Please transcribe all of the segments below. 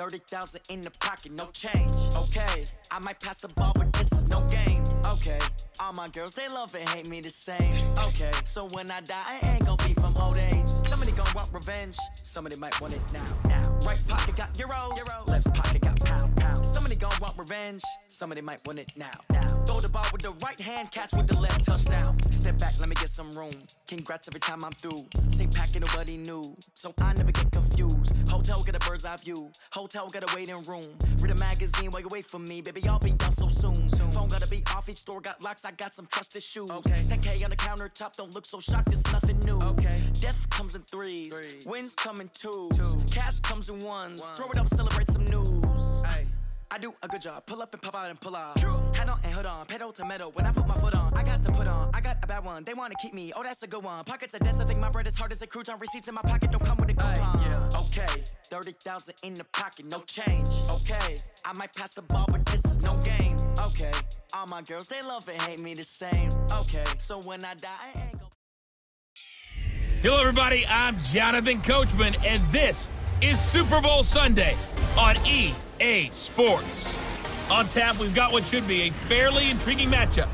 30,000 in the pocket, no change. Okay, I might pass the ball, but this is no game. Okay, all my girls, they love and hate me the same. Okay, so when I die, I ain't gon' be from old age. Somebody gon' want revenge, somebody might want it now. Right pocket got euros, left pocket got pound. Somebody gon' want revenge, somebody might want it now. Throw the ball with the right hand, catch with the left, touchdown. Step back, let me get some room. Congrats every time I'm through. Same packet, nobody knew, so I never get confused. Hotel get a bird's eye view, hotel got a waiting room. Read a magazine while you wait for me, baby, I'll be done so soon. Phone gotta be off, each store got locks, I got some trusted shoes. 10K on the countertop, don't look so shocked, it's nothing new. Death comes in threes, wins come in twos, cash comes in ones. Throw it up, celebrate some news. I do a good job, pull up and pop out and pull out. Head on and hood on, pedal to metal. When I put my foot on, I got to put on. I got a bad one, they wanna keep me, oh that's a good one. Pockets are dense, I think my bread is hard as a crouton. Receipts in my pocket don't come with a coupon. Okay, 30,000 in the pocket, no change. Okay, I might pass the ball, but this is no game. Okay, all my girls, they love and hate me the same. Okay, so when I die, I ain't gon'. Hello everybody, I'm Jonathan Coachman, and this is Super Bowl Sunday on EA Sports. On tap, we've got what should be a fairly intriguing matchup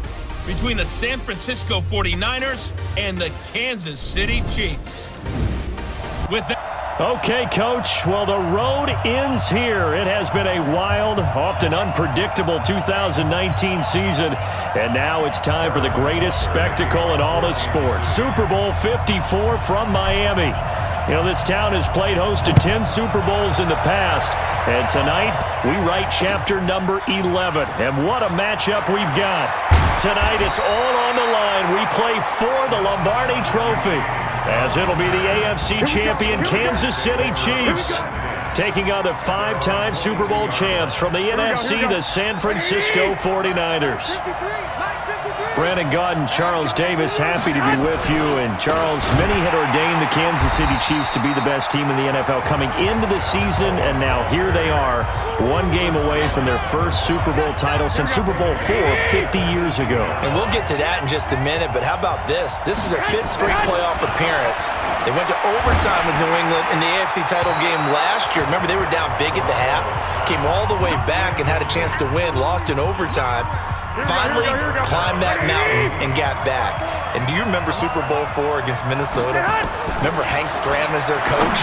between the San Francisco 49ers and the Kansas City Chiefs. With that. Okay, Coach. Well, the road ends here. It has been a wild, often unpredictable 2019 season, and now it's time for the greatest spectacle in all of sports. Super Bowl 54 from Miami. You know, this town has played host to 10 Super Bowls in the past, and tonight we write chapter number 11. And what a matchup we've got. Tonight it's all on the line. We play for the Lombardi Trophy, as it'll be the AFC champion Kansas City Chiefs taking on the 5-time Super Bowl champs from the NFC, the San Francisco 49ers. Brandon Gaudin, Charles Davis, happy to be with you. And Charles, many had ordained the Kansas City Chiefs to be the best team in the NFL coming into the season, and now here they are, one game away from their first Super Bowl title since Super Bowl IV 50 years ago. And we'll get to that in just a minute, but how about this? This is their 5th straight playoff appearance. They went to overtime with New England in the AFC title game last year. Remember, they were down big at the half, came all the way back and had a chance to win, lost in overtime. Finally climbed that mountain and got back. And do you remember Super Bowl IV against Minnesota? Remember Hank Stram as their coach?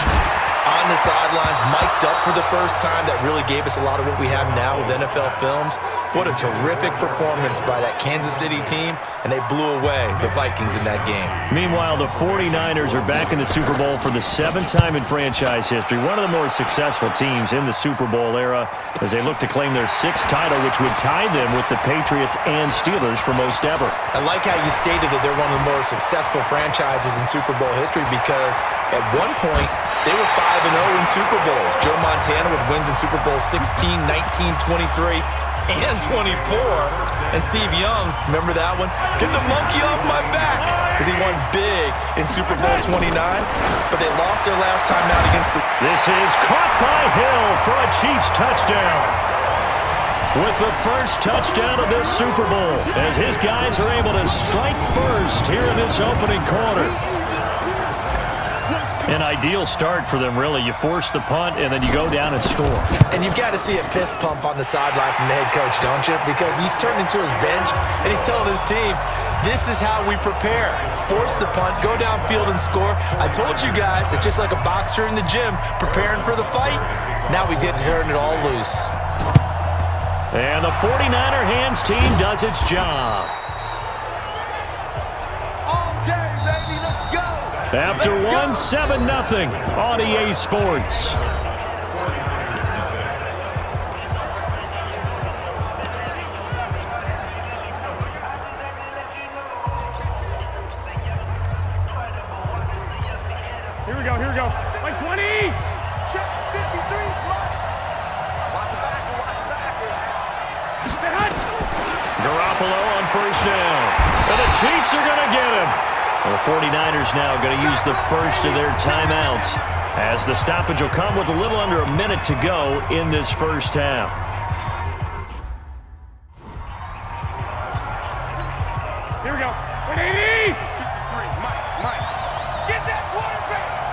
On the sidelines, mic'd up for the first time. That really gave us a lot of what we have now with NFL films. What a terrific performance by that Kansas City team, and they blew away the Vikings in that game. Meanwhile, the 49ers are back in the Super Bowl for the 7th time in franchise history. One of the more successful teams in the Super Bowl era as they look to claim their 6th title, which would tie them with the Patriots and Steelers for most ever. I like how you stated that they're one of the more successful franchises in Super Bowl history because at one point, they were 5-0 in Super Bowls. Joe Montana with wins in Super Bowl 16, 19, 23, and 24. And Steve Young, remember that one? Get the monkey off my back, as he won big in Super Bowl 29. But they lost their last time out against the... This is caught by Hill for a Chiefs touchdown. With the first touchdown of this Super Bowl, as his guys are able to strike first here in this opening quarter. An ideal start for them, really. You force the punt, and then you go down and score. And you've got to see a fist pump on the sideline from the head coach, don't you? Because he's turned into his bench, and he's telling his team, this is how we prepare. Force the punt, go downfield and score. I told you guys, it's just like a boxer in the gym preparing for the fight. Now we get to turn it all loose. And the 49er hands team does its job. After 1, 7-0 on EA Sports. Here we go. Like 20! Check 53, watch the back. Garoppolo on first down. And the Chiefs are going to get him. The 49ers now going to use the first of their timeouts, as the stoppage will come with a little under a minute to go in this first half. Here we go. 180! Mike. Get that quarterback!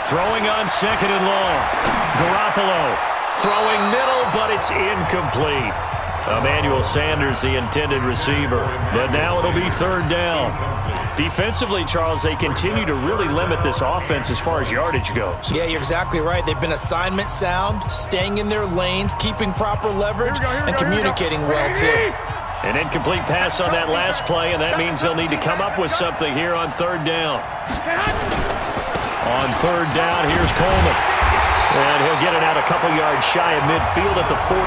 Throwing on second and long. Garoppolo throwing middle, but it's incomplete. Emmanuel Sanders, the intended receiver. But now it'll be third down. Defensively, Charles, they continue to really limit this offense as far as yardage goes. Yeah, you're exactly right. They've been assignment sound, staying in their lanes, keeping proper leverage, and communicating well, too. An incomplete pass on that last play, and that means they'll need to come up with something here on third down. On third down, here's Coleman. And he'll get it out a couple yards shy of midfield at the 48.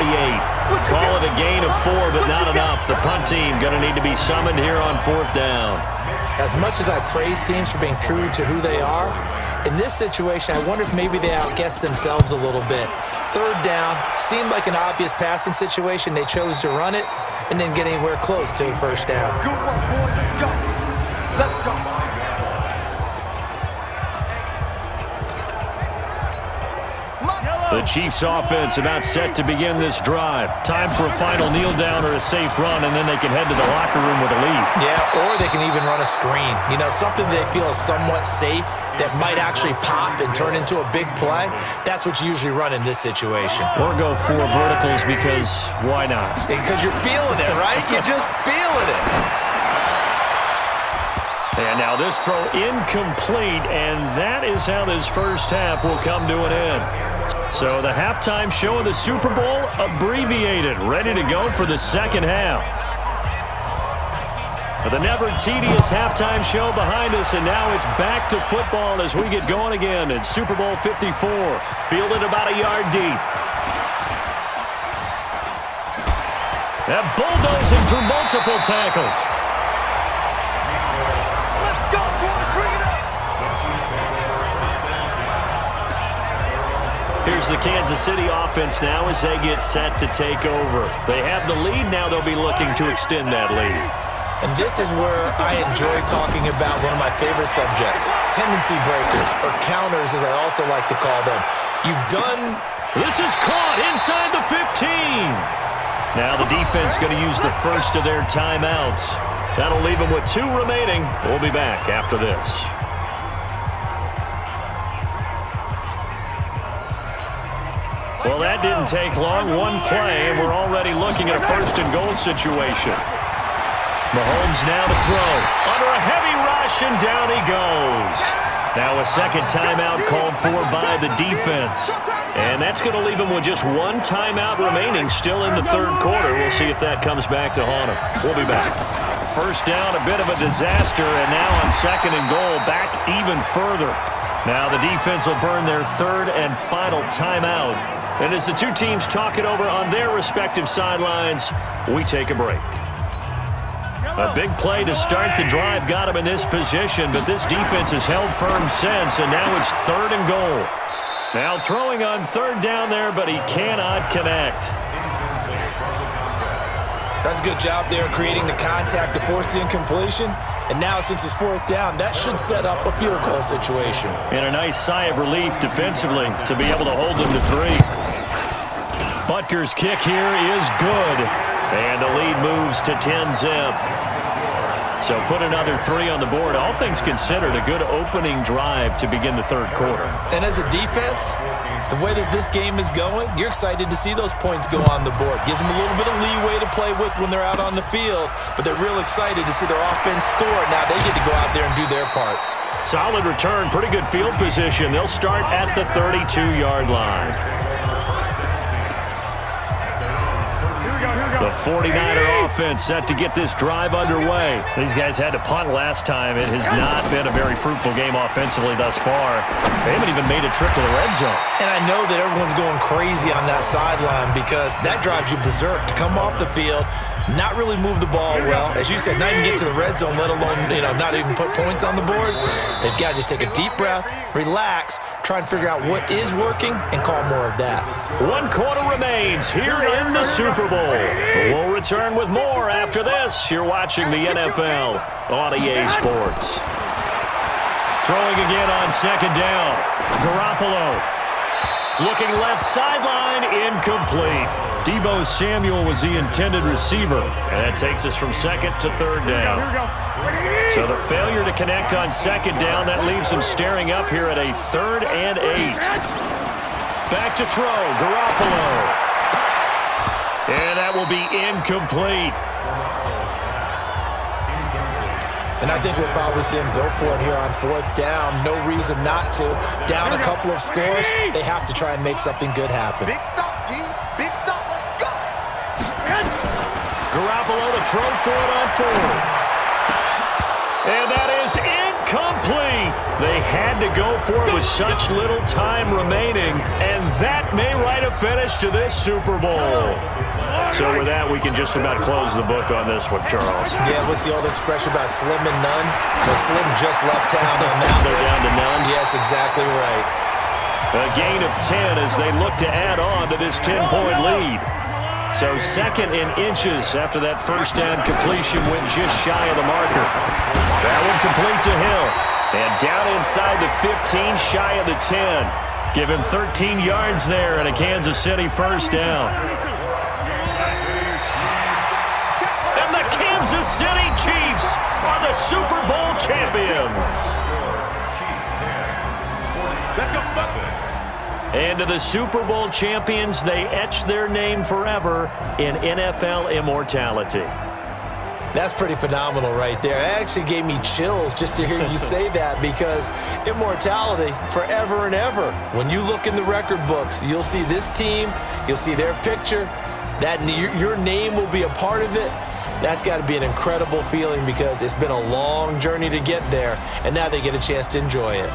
Call it a gain of 4, but not enough. The punt team going to need to be summoned here on fourth down. As much as I praise teams for being true to who they are, in this situation, I wonder if maybe they outguessed themselves a little bit. Third down, seemed like an obvious passing situation. They chose to run it and didn't get anywhere close to the first down. Good work, boys. Let's go. Let's go. The Chiefs offense about set to begin this drive. Time for a final kneel down or a safe run, and then they can head to the locker room with a lead. Yeah, or they can even run a screen. You know, something they feel is somewhat safe that might actually pop and turn into a big play. That's what you usually run in this situation. Or go 4 verticals because why not? Because you're feeling it, right? You're just feeling it. And now this throw incomplete, and that is how this first half will come to an end. So the halftime show of the Super Bowl abbreviated, ready to go for the second half. The never tedious halftime show behind us, and now it's back to football as we get going again in Super Bowl 54. Fielded about a yard deep. That bulldozing through multiple tackles. Let's go, boys. Bring it up. Here's the Kansas City offense now as they get set to take over. They have the lead. Now they'll be looking to extend that lead. And this is where I enjoy talking about one of my favorite subjects, tendency breakers, or counters as I also like to call them. You've done... This is caught inside the 15. Now the defense going to use the first of their timeouts. That'll leave them with 2 remaining. We'll be back after this. Well, that didn't take long. One play, and we're already looking at a first and goal situation. Mahomes now to throw. Under a heavy rush, and down he goes. Now a second timeout called for by the defense. And that's going to leave him with just 1 timeout remaining still in the third quarter. We'll see if that comes back to haunt him. We'll be back. First down, a bit of a disaster, and now on second and goal, back even further. Now the defense will burn their third and final timeout. And as the 2 teams talk it over on their respective sidelines, we take a break. A big play to start the drive got him in this position, but this defense has held firm since, and now it's third and goal. Now throwing on third down there, but he cannot connect. That's a good job there creating the contact to force the incompletion. And now since it's fourth down, that should set up a field goal situation. And a nice sigh of relief defensively to be able to hold them to 3. Butker's kick here is good. And the lead moves to 10-zip. So put another 3 on the board. All things considered, a good opening drive to begin the third quarter. And as a defense, the way that this game is going, you're excited to see those points go on the board. Gives them a little bit of leeway to play with when they're out on the field, but they're real excited to see their offense score. Now they get to go out there and do their part. Solid return, pretty good field position. They'll start at the 32-yard line. The 49er offense set to get this drive underway. These guys had to punt last time. It has not been a very fruitful game offensively thus far. They haven't even made a trip to the red zone. And I know that everyone's going crazy on that sideline because that drives you berserk to come off the field, not really move the ball well. As you said, not even get to the red zone, let alone, not even put points on the board. They've got to just take a deep breath, relax, try and figure out what is working, and call more of that. 1 quarter remains here in the Super Bowl. We'll return with more after this. You're watching the NFL on EA Sports. Throwing again on second down. Garoppolo. Looking left sideline, incomplete. Deebo Samuel was the intended receiver. And that takes us from second to third down. So the failure to connect on second down, that leaves them staring up here at a 3rd and 8. Back to throw, Garoppolo. And that will be incomplete. And I think we'll probably see him go for it here on 4th down. No reason not to. Down a couple of scores, they have to try and make something good happen. Big stop, G. Big stop. Let's go. Garoppolo to throw for it on 4th. And that is incomplete. They had to go for it with such little time remaining, and that may write a finish to this Super Bowl. So with that, we can just about close the book on this one, Charles. Yeah, what's the old expression about slim and none? Well, Slim just left town on that. They're down to none. Yes, exactly right. A gain of 10 as they look to add on to this 10-point lead. So 2nd in inches after that first down completion went just shy of the marker. That one complete to Hill. And down inside the 15, shy of the 10. Give him 13 yards there and a Kansas City first down. And the Kansas City Chiefs are the Super Bowl champions. Let's go, Smoke. And to the Super Bowl champions, they etch their name forever in NFL immortality. That's pretty phenomenal right there. It actually gave me chills just to hear you say that, because immortality forever and ever. When you look in the record books, you'll see this team, you'll see their picture, that your name will be a part of it. That's got to be an incredible feeling, because it's been a long journey to get there, and now they get a chance to enjoy it.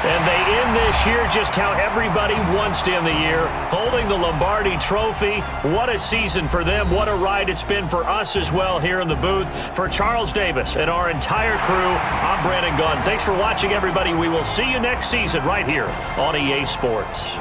And they end this year just how everybody wants to end the year, holding the Lombardi Trophy. What a season for them. What a ride it's been for us as well here in the booth. For Charles Davis and our entire crew, I'm Brandon Gaughan. Thanks for watching, everybody. We will see you next season right here on EA Sports.